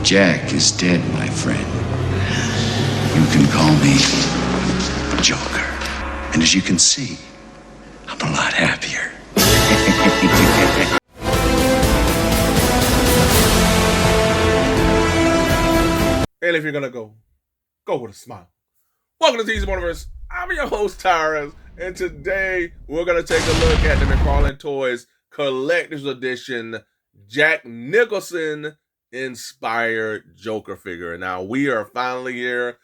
Jack is dead, my friend. You can call me Joker. And as you can see, I'm a lot happier. And if you're gonna go with a smile. Welcome to Multiverse. I'm your host, Tyrus, and today we're gonna take a look at the McFarlane Toys Collector's Edition Jack Nicholson inspired Joker figure. Now we are finally here.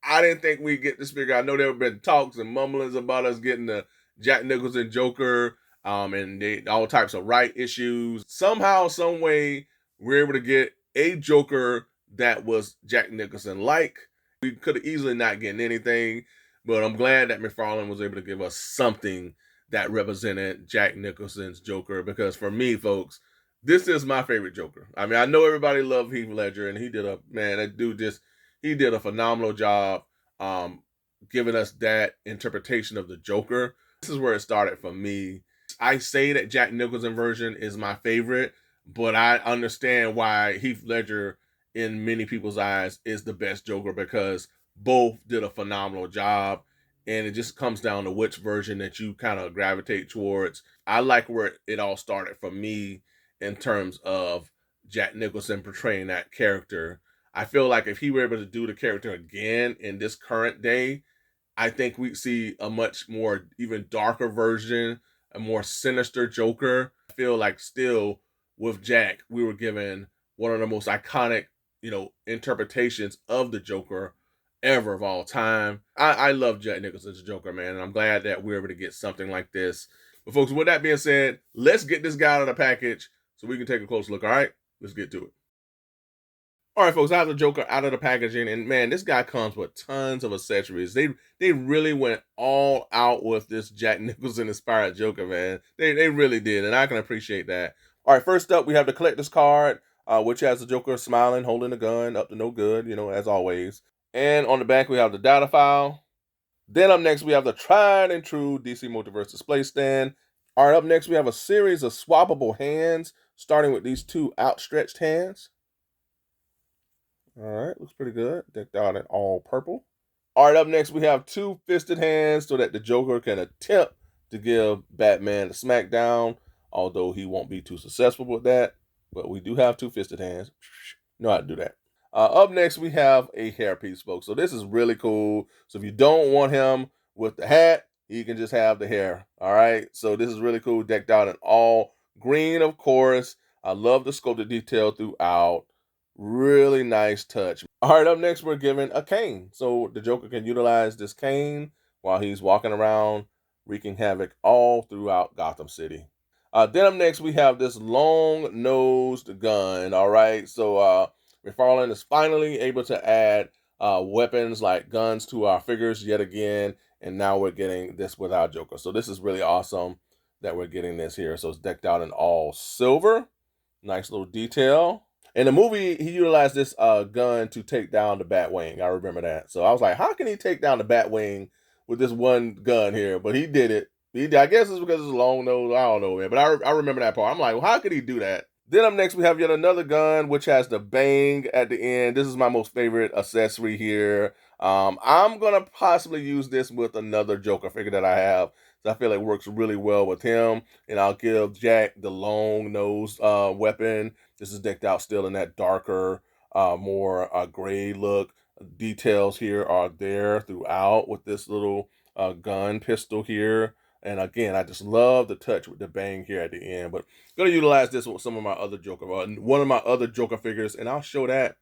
I didn't think we'd get this figure. I know there have been talks and mumblings about us getting the Jack Nicholson Joker, and all types of right issues. Somehow, some way, we're able to get a Joker that was Jack Nicholson like. We could have easily not gotten anything, but I'm glad that McFarlane was able to give us something that represented Jack Nicholson's Joker, because for me, folks, this is my favorite Joker. I mean, I know everybody loved Heath Ledger, and he did a phenomenal job giving us that interpretation of the Joker. This is where it started for me. I say that Jack Nicholson version is my favorite, but I understand why Heath Ledger, in many people's eyes, is the best Joker, because both did a phenomenal job, and it just comes down to which version that you kind of gravitate towards. I like where it all started for me in terms of Jack Nicholson portraying that character. I feel like if he were able to do the character again in this current day, I think we'd see a much more even darker version, a more sinister Joker. I feel like still with Jack, we were given one of the most iconic, interpretations of the Joker ever of all time. I love Jack Nicholson's Joker, man, and I'm glad that we're able to get something like this. But folks, with that being said, let's get this guy out of the package so we can take a closer look. All right, let's get to it. All right, folks, I have the Joker out of the packaging, and man, this guy comes with tons of accessories. They really went all out with this Jack Nicholson inspired Joker, man. They really did, and I can appreciate that. All right, first up, we have the collector's card, which has the Joker smiling, holding a gun, up to no good, as always. And on the back, we have the data file. Then up next, we have the tried and true DC Multiverse display stand. All right, up next, we have a series of swappable hands, starting with these two outstretched hands. All right, looks pretty good. Decked out in all purple. All right, up next, we have two fisted hands so that the Joker can attempt to give Batman a smackdown, although he won't be too successful with that. But we do have two fisted hands. Know how to do that. Up next, we have a hairpiece, folks. So this is really cool. So if you don't want him with the hat, you can just have the hair. All right, so this is really cool. Decked out in all green, of course. I love the sculpted detail throughout. Really nice touch. All right, up next, we're given a cane. So the Joker can utilize this cane while he's walking around, wreaking havoc all throughout Gotham City. Then up next, we have this long-nosed gun. All right, so McFarlane is finally able to add weapons like guns to our figures yet again, and now we're getting this with our Joker. So this is really awesome that we're getting this here. So it's decked out in all silver. Nice little detail. In the movie, he utilized this gun to take down the Batwing. I remember that. So I was like, how can he take down the Batwing with this one gun here? But he did it. I guess it's because it's long nose. I don't know, man. But I remember that part. I'm like, well, how could he do that? Then up next, we have yet another gun, which has the bang at the end. This is my most favorite accessory here. I'm going to possibly use this with another Joker figure that I have. So I feel it works really well with him. And I'll give Jack the long nose weapon. This is decked out still in that darker, more gray look. Details here are there throughout with this little gun pistol here. And again, I just love the touch with the bang here at the end. But I'm going to utilize this with some of my other Joker, one of my other Joker figures, and I'll show that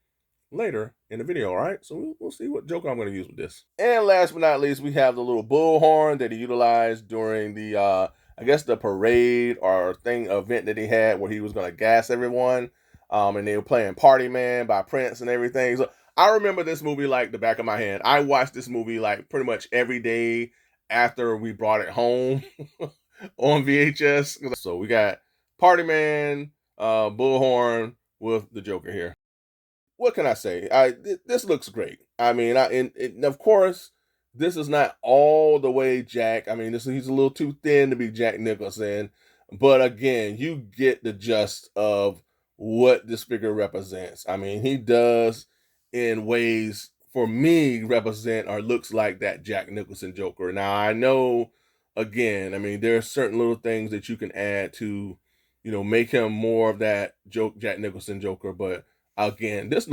later in the video, all right? So we'll see what Joker I'm going to use with this. And last but not least, we have the little bullhorn that he utilized during the, I guess, the parade or event that he had where he was going to gas everyone. And they were playing Party Man by Prince and everything. So I remember this movie like the back of my hand. I watched this movie like pretty much every day after we brought it home on VHS. So we got Party Man, bullhorn with the Joker here. What can I say? This looks great. I mean, and of course, this is not all the way Jack. I mean, he's a little too thin to be Jack Nicholson. But again, you get the gist of what this figure represents. I mean, he does in ways for me represent or looks like that Jack Nicholson Joker. Now I know, again, I mean, there are certain little things that you can add to, make him more of that Jack Nicholson Joker. But again, this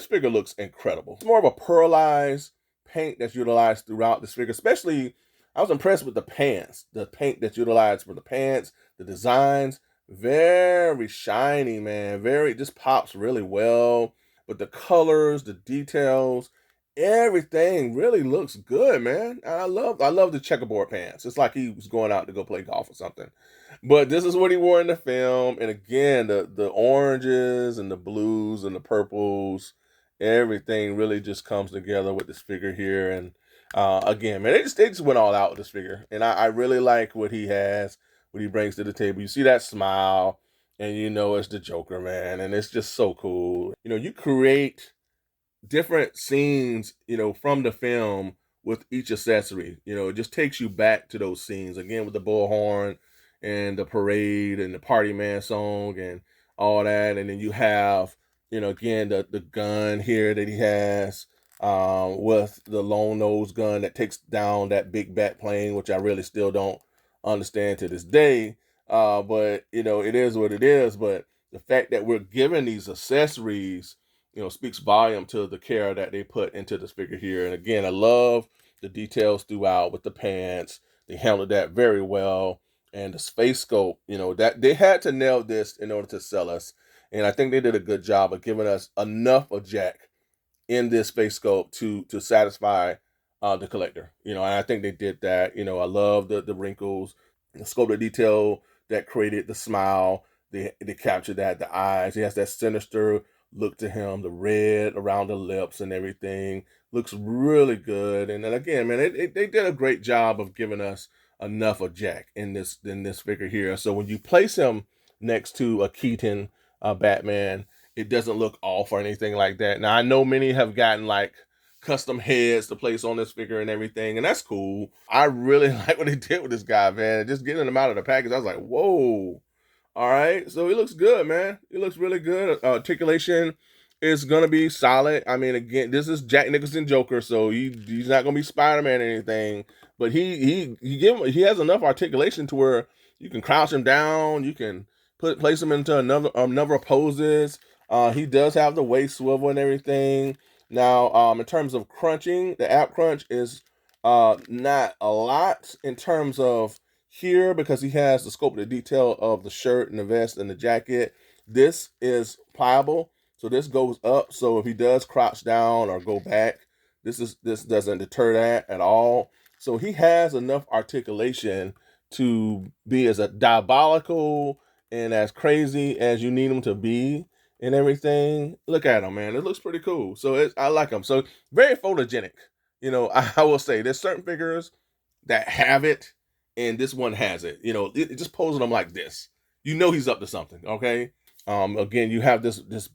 figure looks incredible. It's more of a pearlized paint that's utilized throughout this figure. Especially, I was impressed with the pants, the paint that's utilized for the pants, the designs. Very shiny, man. Just pops really well. But the colors, the details, everything really looks good, man. I love the checkerboard pants. It's like he was going out to go play golf or something. But this is what he wore in the film. And again, the oranges and the blues and the purples, everything really just comes together with this figure here. And again, man, they just went all out with this figure. And I really like what he has, what he brings to the table. You see that smile, and it's the Joker, man. And it's just so cool. You create different scenes, from the film with each accessory. It just takes you back to those scenes again with the bullhorn and the parade and the Party Man song and all that. And then you have, again, the gun here that he has with the long nose gun that takes down that big bat plane, which I really still don't understand to this day. But it is what it is. But the fact that we're given these accessories, speaks volume to the care that they put into this figure here. And again, I love the details throughout with the pants. They handled that very well. And the space scope, that they had to nail this in order to sell us. And I think they did a good job of giving us enough of Jack in this space scope to satisfy the collector. And I think they did that. I love the wrinkles, the scope of detail that created the smile. They captured that, the eyes. He has that sinister look to him, the red around the lips and everything. Looks really good. And then again, man, they did a great job of giving us enough of Jack in this figure here. So when you place him next to a Keaton Batman, it doesn't look off or anything like that. Now I know many have gotten like custom heads to place on this figure and everything, and that's cool. I really like what they did with this guy, man. Just getting him out of the package, I was like, whoa. All right, so he looks good, man. He looks really good. Articulation is gonna be solid. I mean, again, this is Jack Nicholson Joker, so he's not gonna be Spider-Man or anything. But he has enough articulation to where you can crouch him down, you can place him into another poses. He does have the waist swivel and everything. Now, in terms of crunching, the app crunch is not a lot in terms of here because he has the scope of the detail of the shirt and the vest and the jacket. This is pliable, so this goes up. So if he does crouch down or go back, this doesn't deter that at all. So he has enough articulation to be as a diabolical and as crazy as you need him to be and everything. Look at him, man. It looks pretty cool. So I like him. So very photogenic. I will say there's certain figures that have it, and this one has it. It just posing him like this. He's up to something. Okay. Again, you have this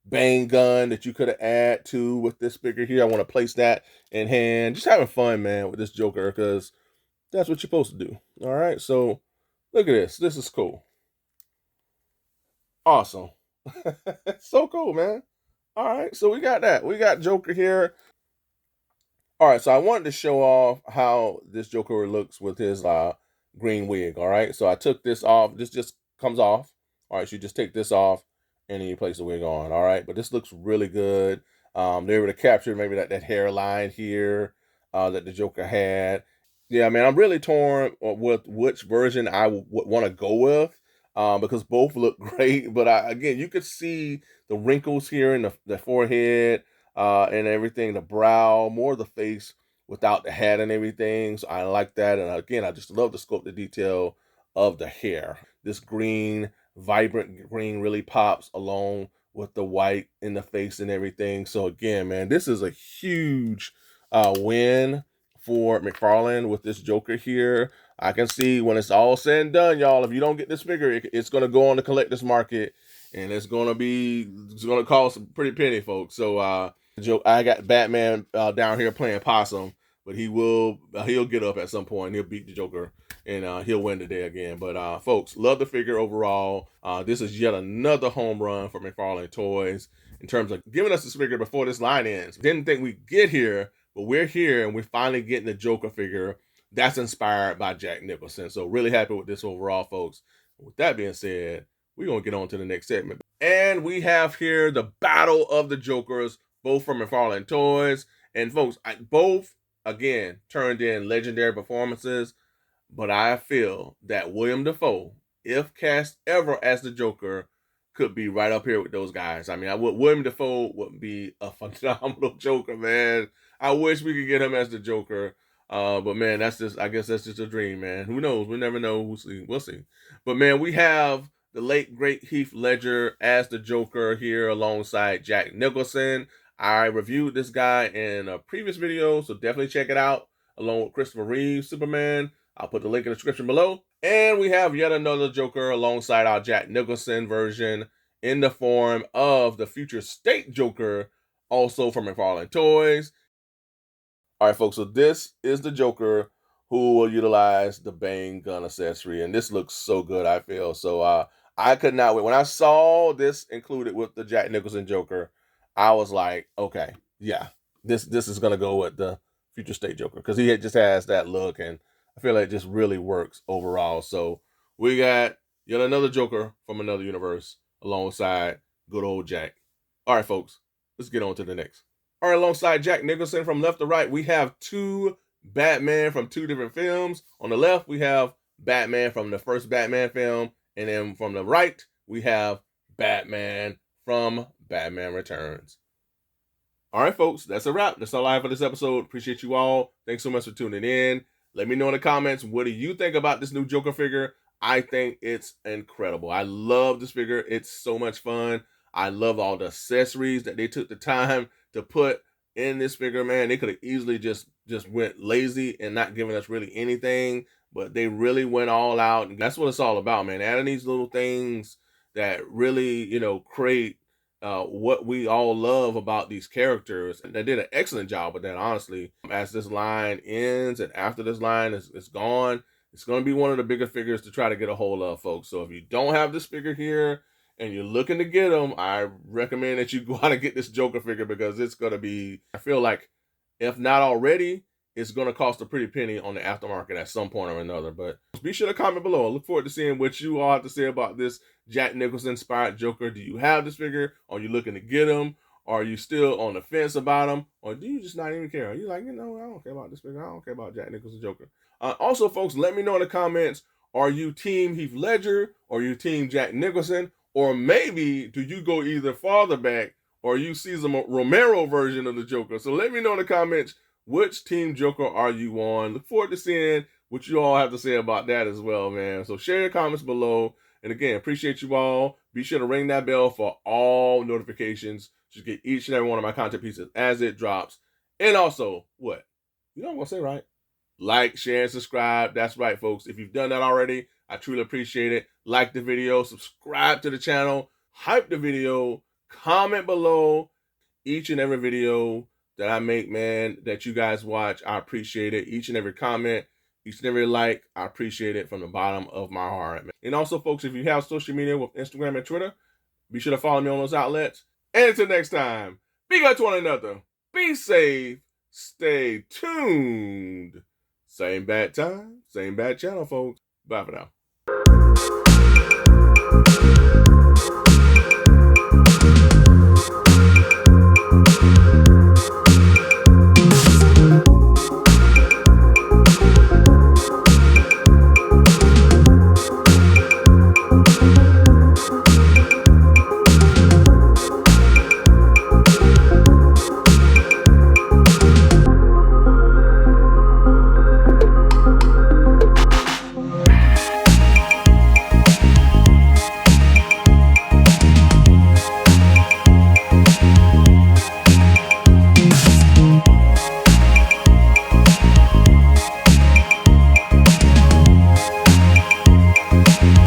bang gun that you could have add to with this figure here. I want to place that in hand. Just having fun, man, with this Joker because that's what you're supposed to do. All right. So look at this. This is cool. Awesome. So cool, man. All right. So we got that. We got Joker here. All right, so I wanted to show off how this Joker looks with his green wig. All right, so I took this off. This just comes off. All right, so you just take this off and then you place the wig on. All right, but this looks really good. They were able to capture maybe that hairline here that the Joker had. Yeah, man, I'm really torn with which version I would want to go with because both look great. But again, you could see the wrinkles here in the forehead. And everything, the brow, more of the face without the hat and everything. So I like that. And again, I just love the scope, the detail of the hair. This green, vibrant green really pops along with the white in the face and everything. So again, man, this is a huge win for McFarlane with this Joker here. I can see when it's all said and done, y'all, if you don't get this figure, it's going to go on the collector's market. And it's going to cost a pretty penny, folks. So, I got Batman down here playing possum but he'll get up at some point. He'll beat the Joker, and he'll win the day again. But folks, love the figure overall. This is yet another home run for McFarlane Toys in terms of giving us this figure before this line ends. Didn't think we'd get here, but we're here, and we're finally getting the Joker figure that's inspired by Jack Nicholson. So really happy with this overall, folks. With that being said, we're going to get on to the next segment. And we have here the Battle of the Jokers, both from McFarlane Toys. And folks, both, again, turned in legendary performances. But I feel that William Dafoe, if cast ever as the Joker, could be right up here with those guys. I mean, William Dafoe would be a phenomenal Joker, man. I wish we could get him as the Joker. But man, I guess that's just a dream, man. Who knows? We never know. We'll see. But man, we have the late great Heath Ledger as the Joker here alongside Jack Nicholson. I reviewed this guy in a previous video, so definitely check it out along with Christopher Reeve's Superman. I'll put the link in the description below. And we have yet another Joker alongside our Jack Nicholson version in the form of the Future State Joker, also from McFarlane Toys. All right, folks, so this is the Joker who will utilize the Bane gun accessory, and this looks so good, I feel. So I could not wait. When I saw this included with the Jack Nicholson Joker, I was like, okay, yeah, this is going to go with the Future State Joker because he just has that look, and I feel like it just really works overall. So we got yet another Joker from another universe alongside good old Jack. All right, folks, let's get on to the next. All right, alongside Jack Nicholson from left to right, we have two Batman from two different films. On the left, we have Batman from the first Batman film. And then from the right, we have Batman from Batman Returns. All right, folks, that's a wrap. That's all I have for this episode. Appreciate you all. Thanks so much for tuning in. Let me know in the comments, what do you think about this new Joker figure? I think it's incredible. I love this figure. It's so much fun. I love all the accessories that they took the time to put in this figure, man. They could have easily just went lazy and not given us really anything, but they really went all out, and that's what it's all about, man. Adding these little things that really, create what we all love about these characters. And they did an excellent job with that, honestly. As this line ends and after this line is gone, it's going to be one of the bigger figures to try to get a hold of, folks. So if you don't have this figure here and you're looking to get them, I recommend that you go out and get this Joker figure because it's going to be, I feel like, if not already, it's going to cost a pretty penny on the aftermarket at some point or another. But be sure to comment below. I look forward to seeing what you all have to say about this Jack Nicholson-inspired Joker. Do you have this figure? Are you looking to get him? Are you still on the fence about him? Or do you just not even care? Are you like, I don't care about this figure. I don't care about Jack Nicholson Joker. Also, folks, let me know in the comments, are you Team Heath Ledger? Or are you Team Jack Nicholson? Or maybe do you go either farther back or you Cesar Romero version of the Joker? So let me know in the comments, which Team Joker are you on? Look forward to seeing what you all have to say about that as well, man. So share your comments below. And again, appreciate you all. Be sure to ring that bell for all notifications to get each and every one of my content pieces as it drops. And also, what? You know what I'm going to say, right? Like, share, and subscribe. That's right, folks. If you've done that already, I truly appreciate it. Like the video, subscribe to the channel, hype the video, comment below each and every video that I make, man, that you guys watch. I appreciate it. Each and every comment, each and every like, I appreciate it from the bottom of my heart, man. And also, folks, if you have social media with Instagram and Twitter, be sure to follow me on those outlets. And until next time, be good to one another. Be safe. Stay tuned. Same bad time, same bad channel, folks. Bye for now.